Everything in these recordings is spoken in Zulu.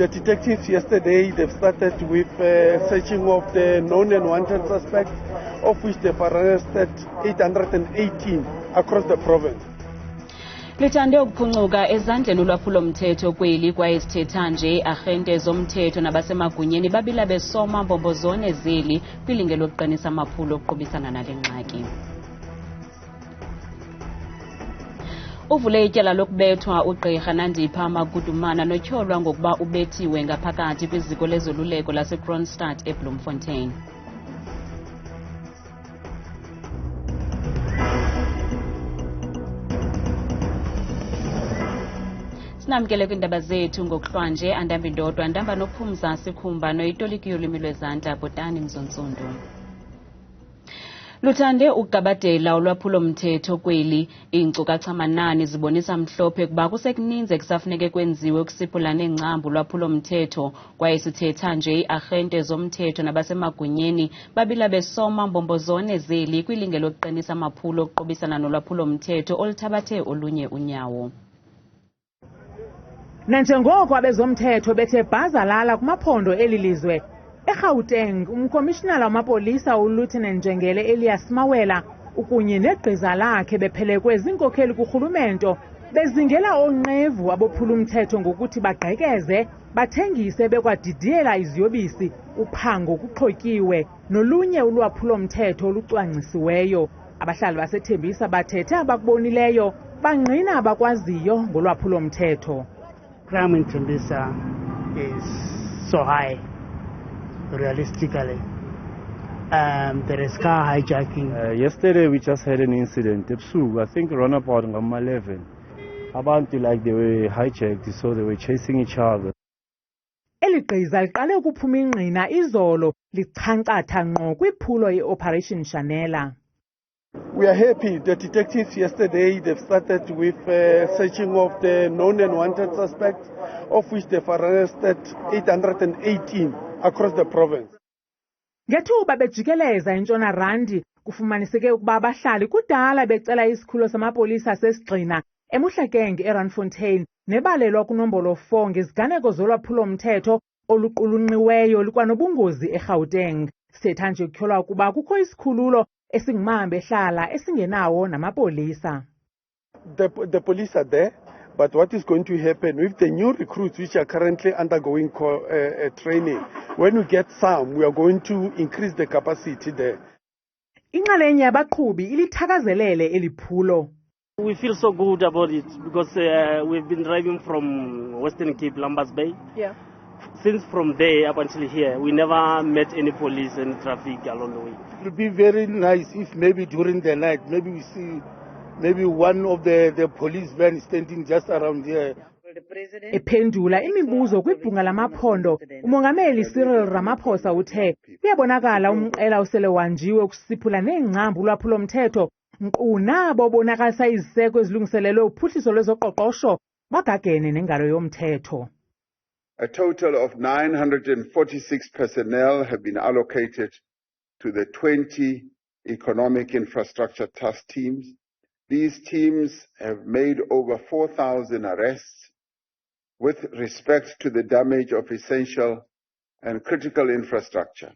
The detectives yesterday, they've started with searching of the known and wanted suspects, of which they've arrested 818 across the province. Lithande ukuphuncuka ezandleni ulwaphulo-mthetho kweli kwaye sithetha nje agente zomthetho nabasemagunyeni babila besoma mbombozone zeli kwilinge lokuqinisa amaphulo okuqubisana nale ngxaki. Uvule ityala lokubethwa Ugqirha Magudumana notyholwa ngokuba ubethiwe ngaphakathi kwiziko lezoluleko laseKroonstad eBloemfontein. Sinamkele kwiindaba zethu ngokuhlwanje andambi ndodwa ndamba nophumza sikhumba noyitoliki yolwimi lwezandla Bhotani Mzontsundu. Luthande ukugabadela ulwaphulo-mthetho kweli iinkcukacha-manani zibonisa mhlophe kuba kusekuninzi ekusafuneke kwenziwe ukusiphula neengcambu ulwaphulo-mthetho kwaye sithetha nje iiarhente zomthetho nabasemagunyeni babila besoma mbombozone zeli kwilinge lokuqinisa amaphulo okuqubisana nolwaphulo-mthetho oluthabathe olunye unyawo. Nanjengoko abezomthetho bethe bhazalala kumaphondo elilizwe, eGauteng umkomishinala wamapolisa uLieutenant Njengele Elias Mawela ukunye negqiza lakhe bephelekwe ziinkokheli kurhulumento bezingela onqevu abophula-umthetho ngokuthi bagqekeze, bathengise bekwadidiyela iziyobisi, uphango kuxhotyiwe nolunye ulwaphulo-mthetho olucwangcisiweyo. Abahlali basethembisa bathethe abakubonileyo bangqina abakwaziyo ngolwaphulo-mthetho. Crime in Tembisa is so high, realistically. There is car hijacking. Yesterday we just had an incident. I think around about 11. Abantu like they were hijacked, so they were chasing each other. Eligqiza liqale ukuphuma ingqina izolo lichankcatha ngqo kwiphulo ye-Operation Shanela. We are happy. The detectives yesterday, they've started with searching of the known and wanted suspects, of which they've arrested 818 across the province. Ngethuba bejikeleza eNtshona Randi kufumaniseke ukuba abahlali kudala becela isikhululo samapolisa sesigxina eMuhlakeng eRandfontein nebalelwa kunombolo 4 ngeziganeko zolwaphulo-mthetho oluqulunqiweyo likwanobungozi eGauteng. Sithetha nje kutyholwa ukuba kukho isikhululo esingumambe ehlala esingenawo namapolisa. The police are there, but what is going to happen with the new recruits which are currently undergoing training, when we get some, we are going to increase the capacity there. Inxalenye yabaqhubi ilithakazelele eliphulo. We feel so good about it because we've been driving from Western Cape, Lambas Bay. Yeah. Since from there up until here, we never met any police and traffic along the way. It would be very nice if maybe during the night, maybe we see maybe one of the policemen standing just around here. Ephendula imibuzo kwibhunga lamaphondo, umongameli uRamaphosa uthe uyabonakala umqela usele wanjiwe ukusiphula neengcambu ulwaphulo-mthetho nkqu nabo bonakalisa iziseko ezilungiselelwe uphuhliso lwezoqoqosho bagagene nengalo yomthetho. A total of 946 personnel have been allocated to the 20 economic infrastructure task teams. These teams have made over 4,000 arrests with respect to the damage of essential and critical infrastructure.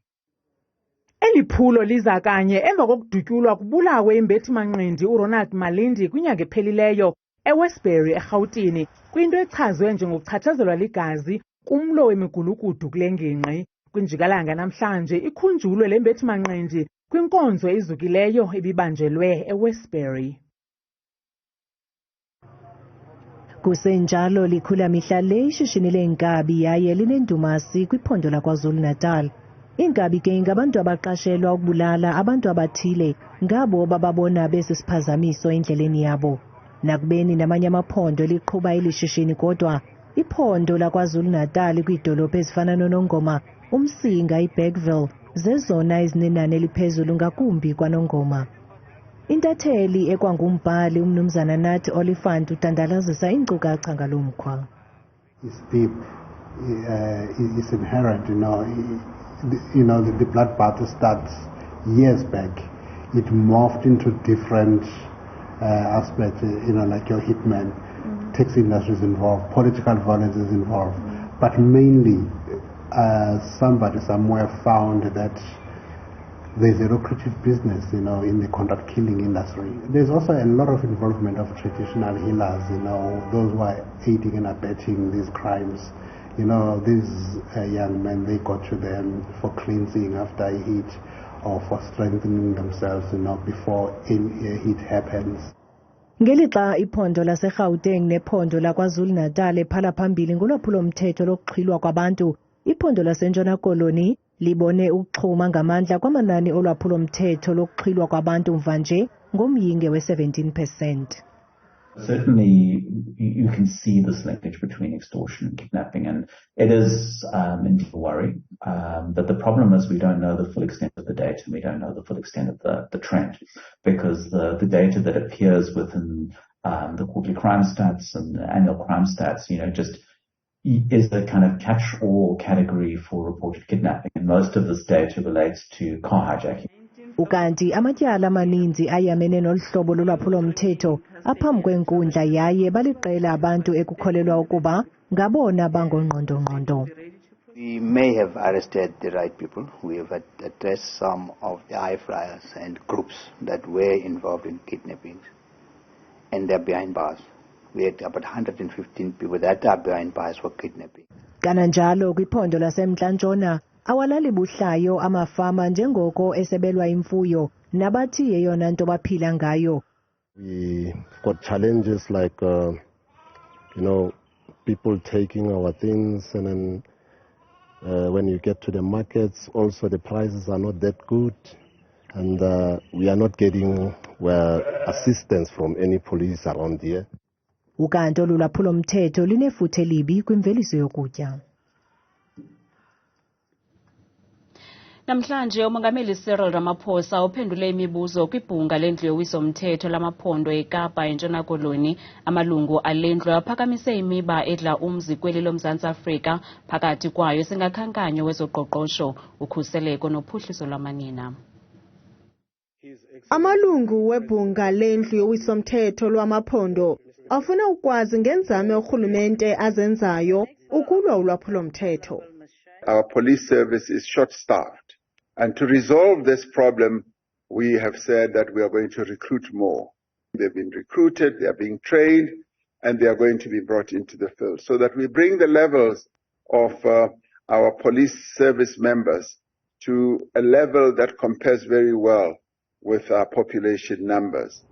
Eliphulo liza kanye emva kokudutyulwa kubulawe imbethi-manqindi uRonald Malindi kwinyanga ephelileyo eWestbury eRhawutini kwinto echazwe njengokuchatshazelwa ligazi kumlo wemigulukudu kule ngingqi. Kwinjikalanga namhlanje ikhunjulwe le mbethi-manqindi kwinkonzo ezukileyo ebibanjelwe eWestbury. Kusenjalo likhula mihla le ishishini leenkabi yaye linendumasi kwiphondo laKwaZulu-Natal. Iinkabi ke ngabantu abaqashelwa ukubulala abantu abathile ngabo bababona besisiphazamiso endleleni yabo. Nakubeni namanye amaphondo liqhuba ilishishini kodwa iphondo laKwaZulu-Natal kwiidolophu ezifana noNongoma, uMsinga, iBergville zezona ezinenani eliphezulu ngakumbi kwaNongoma. Intatheli ekwangumbhali umnumzana Nathi Oliphant utandalazisa iinkcukacha ngalo mkhwa. It's deep, it's inherent, the bloodbath starts years back. It morphed into different aspects, like your hitmen, tax industry is involved, political violence is involved, but mainly somebody somewhere found that there's a lucrative business, in the contract killing industry. There's also a lot of involvement of traditional healers, those who are aiding and abetting these crimes. These young men, they go to them for cleansing after a hit or for strengthening themselves, before a hit happens. Ngelixa iphondo laseGauteng nephondo laKwaZulu-Natal ephala phambili ngolwaphulo-mthetho lokuxhilwa kwabantu, iphondo laseNtshona Koloni libone ukuxhuma ngamandla kwamanani olwaphulo-mthetho lokuxhilwa kwabantu mvanje ngomyinge we-17%. Certainly, you can see this linkage between extortion and kidnapping, and it is indeed a worry. But the problem is we don't know the full extent of the data, and we don't know the full extent of the trend, because the data that appears within the quarterly crime stats and the annual crime stats, just is the kind of catch-all category for reported kidnapping, and most of this data relates to car hijacking. Ukanti amatyala amaninzi ayamene noluhlobo lolwaphulo-mthetho aphambi kwenkundla yaye baliqela abantu ekukholelwa ukuba ngabona bangongqondo-ngqondo. We may have arrested the right people. We have addressed some of the high flyers and groups that were involved in kidnappings, and they're behind bars. We had about 115 people that are behind bars for kidnapping. Kananjalo kwiphondo laseMntla Ntshona awalali buhlayo amafama njengoko esebelwa imfuyo nabathi yeyona nto baphila ngayo. We've got challenges like, people taking our things, and then when you get to the markets, also the prices are not that good, and we are not getting assistance from any police around here. Ukanti olwaphulo-mthetho linefuthe libi kwimveliso yokutya. Namhlanje umongameli uRamaphosa uphendule imibuzo kwibhunga lendlu yowiso-mthetho lamaphondo eKapa eNtshona Koloni. Amalungu alendlu aphakamise imiba edla umzi kweli loMzantsi Afrika, phakathi kwayo singakhankanyo wezoqoqosho, ukhuseleko nophuhliso lwamanina. Amalungu webhunga lendlu yowiso-mthetho lwamaphondo afuna ukwazi ngenzame urhulumente azenzayo ukulwa ulwaphulo-mthetho. Our police service is short-staffed, and to resolve this problem, we have said that we are going to recruit more. They've been recruited, they are being trained, and they are going to be brought into the field, so that we bring the levels of our police service members to a level that compares very well with our population numbers.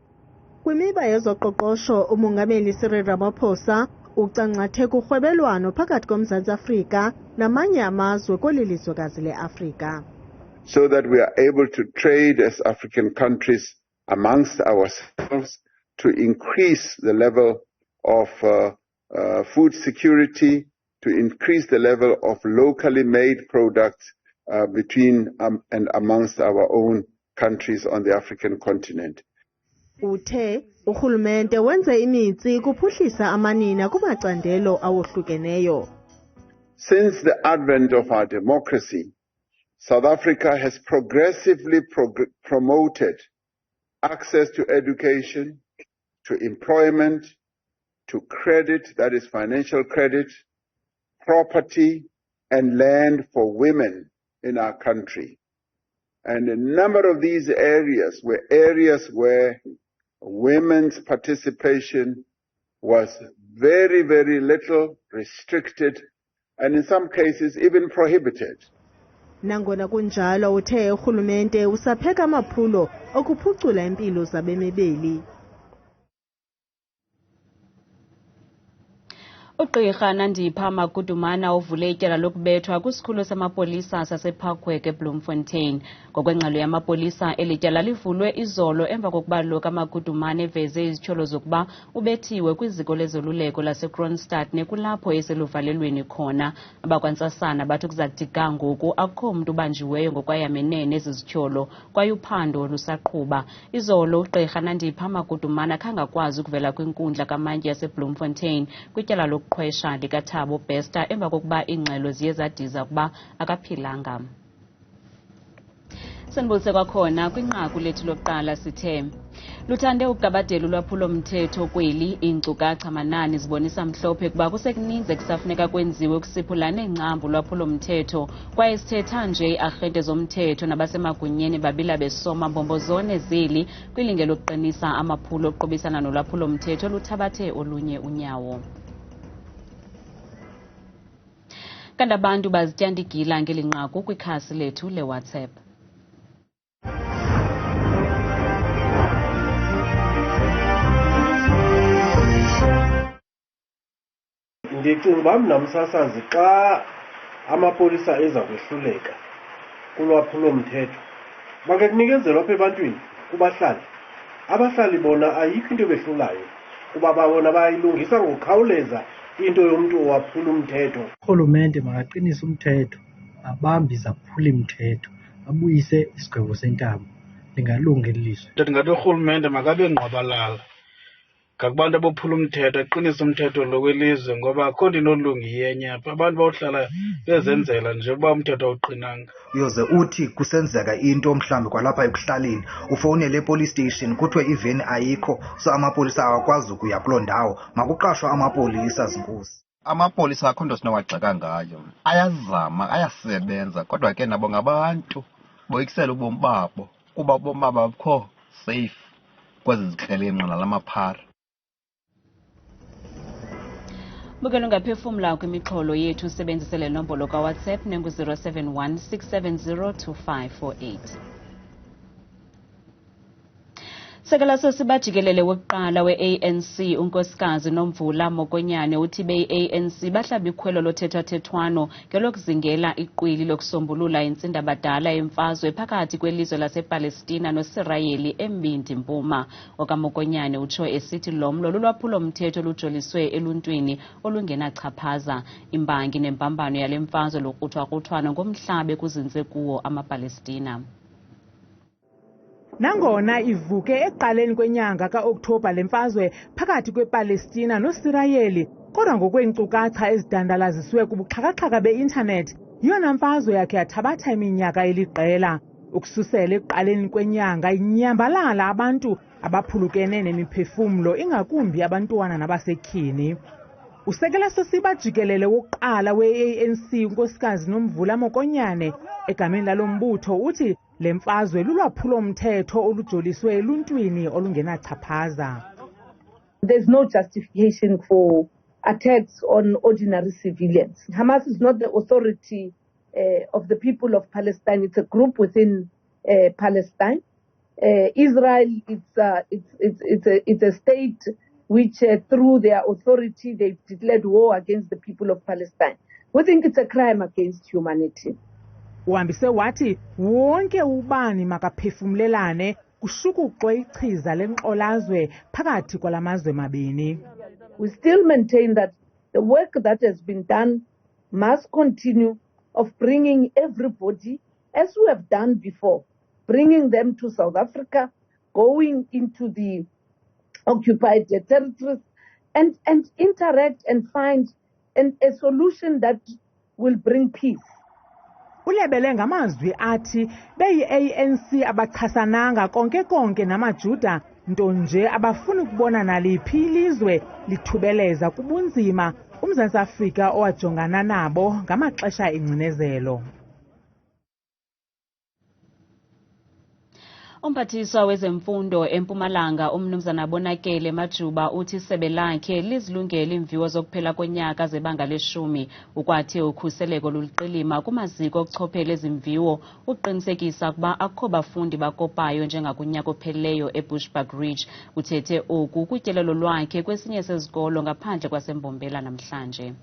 Kwimiba yezoqoqosho umongameli Ramaphosa ucangathe kurhwebelwano phakathi koMzantsi Afrika namanye amazwe kweli lizwekazi leAfrika, so that we are able to trade as African countries amongst ourselves to increase the level of food security, to increase the level of locally made products between and amongst our own countries on the African continent. Uthe urhulumente wenze imitsi kuphuhlisa amanina kumacandelo awohlukeneyo. Since the advent of our democracy, South Africa has progressively promoted access to education, to employment, to credit, that is financial credit, property, and land for women in our country. And a number of these areas were areas where women's participation was very, very little, restricted, and in some cases even prohibited. Nangona kunjalo uthe urhulumente usapheka amaphulo okuphucula impilo zabemibeli. Ugqirha Magudumana uvule ityala lokubethwa kwisikhululo samapolisa saseParkway eBloemfontein. Ngokwengxelo yamapolisa, eli tyala livulwe izolo emva kokuba Magudumana eveze izityholo zokuba ubethiwe kwiziko lezoluleko laseKroonstad nekulapho eseluvalelweni khona. Abakwantsasana bathi kuzakuthi ga ngoku akukho mntu ubanjiweyo ngokwayamene nezi zityholo, kwaye uphando lusaqhuba. Izolo ugqirha Magudumana khangakwazi ukuvela kwinkundla kamantyi yaseBloemfontein kwityala lokuqhwesha likaThabo Bester emva kokuba ingxelo ziye zadiza ukuba akaphilanga. Senibulise kwakhona kwinqaku lethu lokuqala sithe luthande ukugabadela ulwaphulo-mthetho kweli iinkcukacha manani zibonisa mhlophe kuba kusekuninzi ekusafuneka kwenziwe ukusiphula neengcambu ulwaphulo-mthetho kwaye sithetha nje iiarhente zomthetho nabasemagunyeni babila besoma mbombozone zeli kwilinge lokuqinisa amaphulo okuqubisana nolwaphulo-mthetho luthabathe olunye unyawo. Kanti abantu bazityandigila ngeli nqaku kwikhasi lethu leWhatsApp. Ndicinga uba mnamsasazi xa amapolisa eza kwehluleka kulwaphulo-mthetho makhe kunikezelwa apha ebantwini kubahlali. Abahlali bona ayikho into ebehlulayo kuba babona bayilungisa ngokukhawuleza into yomntu owaphula umthetho. Urhulumente makaqinise umthetho, abambe izaphula imithetho, abuyise isigwebo sentambo. Lingalunga ilizwe. Ndingathi urhulumente makabe ngqwabalala ngakubantu abophula umthetho, aqinise umthetho lo welizwe ngoba akho nto inolungiyo enye apha. Abantu bawuhlala bezenzela nje uba umthetho awuqinanga. Uyoze uthi kusenzeka into mhlawumbi kwalapha ekuhlaleni ufowunele epolice station kuthiwe iveni ayikho, so amapolisa awakwazi ukuya kuloo ndawo. Makuqashwe amapolisa zinkosi. Amapolisa akho nto sinowagxeka ngayo, ayazama ayasebenza, kodwa ke nabo ngabantu boyikisela ubomi babo kuba ubomi babo abukho safe kwezi zikrelemnqa nala maphara. Bukela ungaphefumla kwimixholo yethu usebenzisele nombolo kaWhatsApp nengu-071 670 2548. Sekela sosiba jikelele wokuqala we-ANC unkosikazi Nomvula Mokonyane uthi be-ANC bahlaba ikhwelo lothethwathethwano ngelokuzingela iqwili lokusombulula intsindabadala yemfazwe phakathi kwelizwe lasePalestina noSirayeli eMbindi Mpuma. OkaMokonyane utsho esithi lomlo lulwaphulo-mthetho lujoliswe eluntwini olungenachaphaza. Imbangi nembambano yale mfazwe lokuthwathwana ngomhlaba ekuzinze kuwo amaPalestina. Nangona ivuke eqaleni kwenyanga ka-Okthobha lemfazwe phakathi kwePalestina noSirayeli, kodwa ngokweenkcukacha ezidandalaziswe kubuxhakaxhaka be-internet, yona mfazwe yakhe yathabatha iminyaka eliqela. Ukususela ekuqaleni kwenyanga inyambalala abantu abaphulukene nemiphefumlo, ingakumbi abantwana nabasetyhini. Usekela sosiba jikelele wokuqala we-ANC unkosikazi Nomvula Mokonyane egameni lalo mbutho uthi le mfazwe lulwaphulo-mthetho olujoliswe eluntwini olungenachaphaza. There's no justification for attacks on ordinary civilians. Hamas is not the authority of the people of Palestine. It's a group within Palestine. Israel, it's a state which through their authority they've declared war against the people of Palestine. We think it's a crime against humanity. Uhambise wathi wonke ubani makaphefumlelane kushukuxwe ichiza lenqolazwe phakathi kwalamazwe mabini. We still maintain that the work that has been done must continue of bringing everybody, as we have done before, bringing them to South Africa, going into the occupied territories, and interact and find a solution that will bring peace. Ulebele ngamazwi athi beyi-ANC abachasananga konke namaJuda, nto nje abafuni ukubona naliphi ilizwe lithubeleza kubunzima uMzantsi Afrika owajongana nabo ngamaxesha engcinezelo. Umphathiswa wezemfundo eMpumalanga uMnumzana Bonakele Majuba uthi isebe lakhe lizilungele iimviwo zokuphela konyaka zebanga le-10 ukwathi ukhuseleko luliqilima kumaziko okuchophela ezimviwo uqinisekisa ukuba akho bafundi bakopayo njengakunyaka opheleyo eBushbuck Ridge. Uthethe oku kutyelelo lwakhe kwesinye sezikolo ngaphandle kwaseMbombela namhlanje.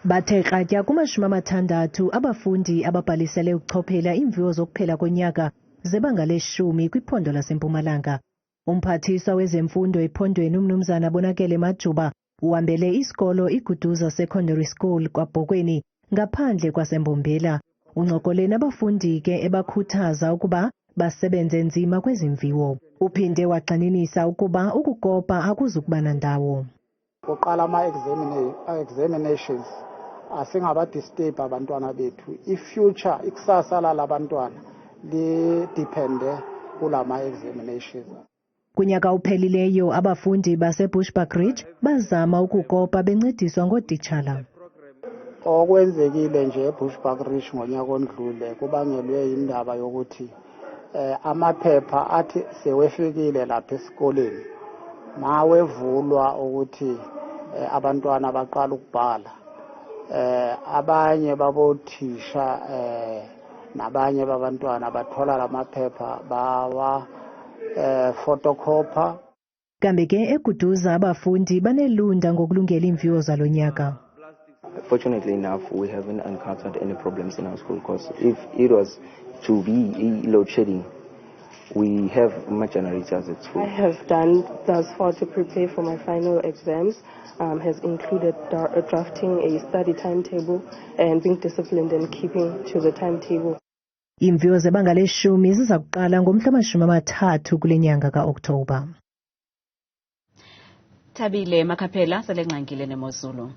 Bathe kratya kuma-60 abafundi ababhalisele ukuchophela iimviwo zokuphela konyaka zebanga le-10 kwiphondo laseMpumalanga. Umphathiswa wezemfundo ephondweni uMnumzana Bonakele Majuba uhambele isikolo iGuduza Secondary School kwaBhokweni ngaphandle kwaseMbombela. Uncokole nabafundi ke ebakhuthaza ukuba basebenze nzima kwezimviwo. Uphinde waxaninisa ukuba ukukopa akuzukuba nandawo. Uqala ama-examinations asingabadisturb abantwana bethu. I-future, ikusasa lalabantwana lidepende kulama examinations. Kunyaka uphelileyo abafundi baseBushbuckridge bazama ukukopa bencediswa ngootitshala. Okwenzekile nje eBushbuckridge ngonyaka ondlule kubangelwe indaba yokuthi amaphepha athi sewefikile lapha esikoleni mawevulwa ukuthi abantwana baqala ukubhala. Abanye babothisha nabanye babantwana bathola lamaphepha bawa photocopy. Kambe ke ekuduza abafundi banelunda ngokulungela iimviwo zalo nyaka. Fortunately enough, we haven't encountered any problems in our school because if it was to be load shedding, we have much generators at school. I have done thus far to prepare for my final exams has included drafting a study timetable and being disciplined and keeping to the timetable. Iimviwo zebanga leshumi ziza kuqala ngomhla wama-30 kule nyanga ka-Oktoba. Thabile Makhaphela selengxangile neMozulu.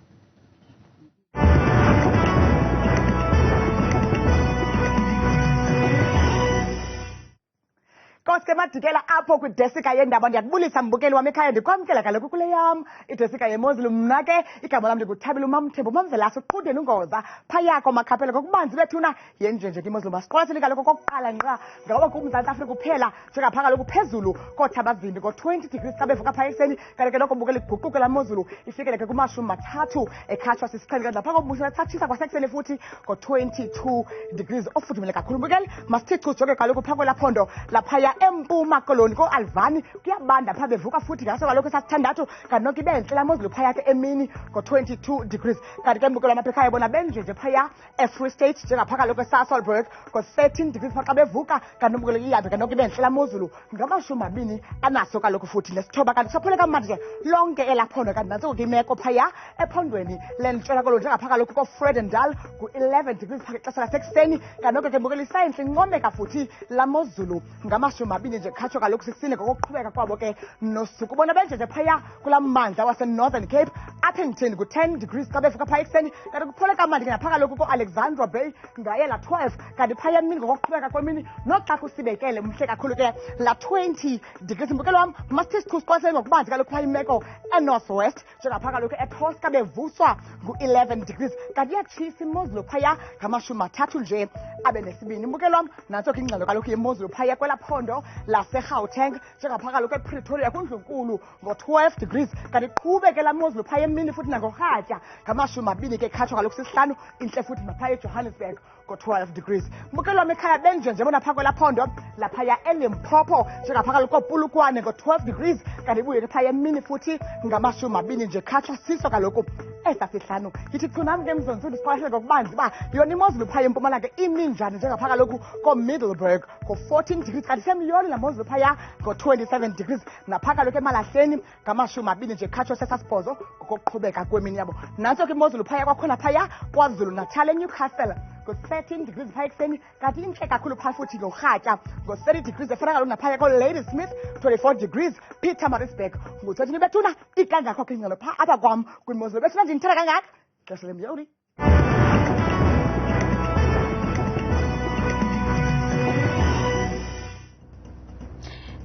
Koske madikela apho kwidesika yeendaba ndiyakubulisa mbukeli wam ekhaya ndikwamkela kaloku kule yam idesika yeMozulu. Mna ke igama lam ndinguthabile uMamthembu uMamvelase uqhudeni ungoza phayako Makhaphela kokubanzi bethuna yenjenje ke iMozulu masiqwalasele kaloku kokuqala ngqa ngoba kuMzantsi Afrika kuphela njengapha kaloku phezulu koothabazimbi ngo-20 degrees xa bevuka phaya ekuseni kanti ke noko mbukeli iguquke laa Mozulu ifikele ke ku-30 ekhatshwa sisiqheli kanti napha kobumusela satshisa kwasekuseni futhi ngo-22 degrees ofudumele kakhulu mbukeli masithi cujoke kaloku phaa kwelaa phondo laphaya empuma koloni ko-Alvani kuyabanda phaa bevuka futhi ngaso kaloku esasithandathu kanti noko ibe ntle laa Mozulu phaya ke emini ngo-22 degrees kanti ke mbukelo lapha ekhaya bona benjenje phaya eFree State njengapha kaloku eSasolburg ngo-13 degrees phaa xa bevuka kanti mbukelo ihambe kanti noko ibe ntle laa Mozulu ngamashumi anaso kaloku futhi nesithoba kanti sophole kamandi nje lonke elaa phondo kanti nantso ke imeko phaya ephondweni lentshona koloni njengapha kaloku ko-Fredendal ku-11 degrees phaa xesha lasekuseni kanti noko ke mbukelo isayensi incomeka futhi laa Mozulu ngamashumi nje khatsho kaloku sisine ngokuqhubeka kwabo ke nosuku bona benjenje phaya kulaa mmandla waseNorthern Cape Uppington ku-10 degrees xa bevuka phaya ekuseni kanti kuphole kamandi ke napha kaloku ko-Alexandra Bay ngaye la 12 kanti phaya emini ngokuqhubeka kwemini noxa kusibekele mhle kakhulu ke la 20 degrees mbukelo wam masithi siqwalasele ngokubanzi kaloku phaya imeko eNorthwest njengapha kaloku eTosca bevuswa ngu-11 degrees kanti iyatshisa iMozulu phaya ngamashumi nje abe nesibini mbukelo wam nantso ke ingxelo kaloku yeMozulu phaya kwelaa phondo laseGauteng njengapha kaloku ePretoria kuNdlunkulu ngo-12 degrees kanti qhubeke laa Mozulu phaya emini futhi nangorhatya ngamashumi ke khatshwa kaloku sisihlanu intle futhi naphaya eJohannesburg ngo-12 degrees mbukelo wam ekhaya benjenje bona phaa kwelaa phondo laphaya eLimpopo njengapha kaloku koPulukwane ngo-12 degrees kanti ibuye ke phaya emini futhi ngamashumi nje khatshwa siso kaloku esasihlanu yithi chunam ke mzonsuku siqwalasele ngokubanzi uba yona iMozulu phaya empumalanga imi njani njengapha kaloku koMiddleburg ngo-14 degrees kanti semyoli laa Mozulu phaya ngo-27 degrees napha kaloku eMalahleni ngamashumi nje khatshwa sesasibhozo ngokokuqhubeka kwemini yabo nantso ke iMozulu phaya kwakhona phaya KwaZulu Natal eNewcastle ngo-13 degrees phaya ekuseni kanti intle kakhulu phaa futhi ngorhatya ngo-30 degrees efana kaloku naphaya ko-Ladysmith 24 degrees Pietermaritzburg ngo-20 bethuna ikangakho ke ingxelo phaa apha kwam kwimozulu bethuna nje ndithanda kangaka xesha lemyoli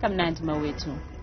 kamnandi mawethu.